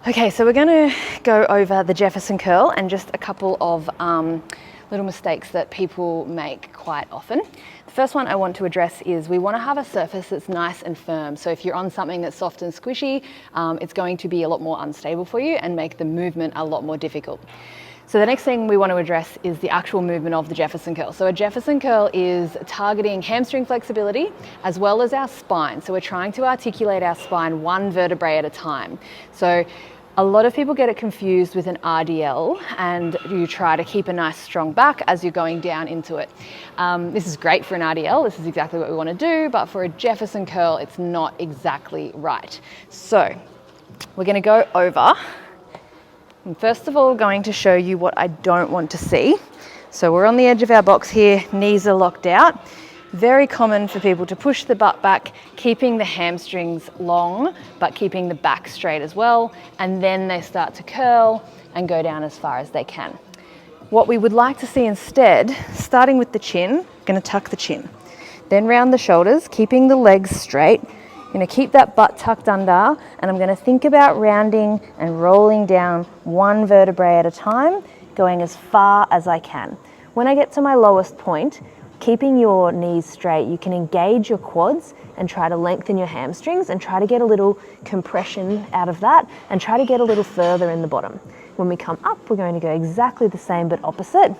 Okay, so we're going to go over the Jefferson curl and just a couple of little mistakes that people make quite often. The first one I want to address is we want to have a surface that's nice and firm. So if you're on something that's soft and squishy, it's going to be a lot more unstable for you and make the movement a lot more difficult. So the next thing we want to address is the actual movement of the Jefferson curl. So a Jefferson curl is targeting hamstring flexibility as well as our spine. So we're trying to articulate our spine one vertebrae at a time. So a lot of people get it confused with an RDL, and you try to keep a nice strong back as you're going down into it. This is great for an RDL, this is exactly what we want to do, but for a Jefferson curl, it's not exactly right. So we're going to go over. I'm first of all going to show you what I don't want to see. So we're on the edge of our box here, knees are locked out. Very common for people to push the butt back, keeping the hamstrings long, but keeping the back straight as well. And then they start to curl and go down as far as they can. What we would like to see instead, starting with the chin, going to tuck the chin. Then round the shoulders, keeping the legs straight. I'm going to keep that butt tucked under, and I'm going to think about rounding and rolling down one vertebrae at a time, going as far as I can. When I get to my lowest point, keeping your knees straight, you can engage your quads and try to lengthen your hamstrings and try to get a little compression out of that and try to get a little further in the bottom. When we come up, we're going to go exactly the same but opposite.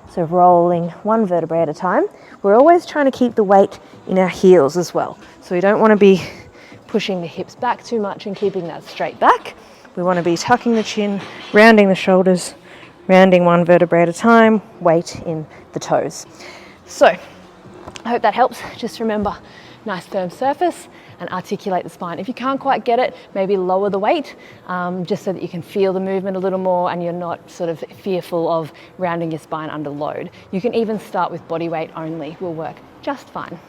So rolling one vertebrae at a time. We're always trying to keep the weight in our heels as well. So we don't want to be pushing the hips back too much and keeping that straight back. We want to be tucking the chin, rounding the shoulders, rounding one vertebrae at a time, weight in the toes. So I hope that helps. Just remember, nice firm surface and articulate the spine. If you can't quite get it, maybe lower the weight just so that you can feel the movement a little more and you're not sort of fearful of rounding your spine under load. You can even start with body weight only, will work just fine.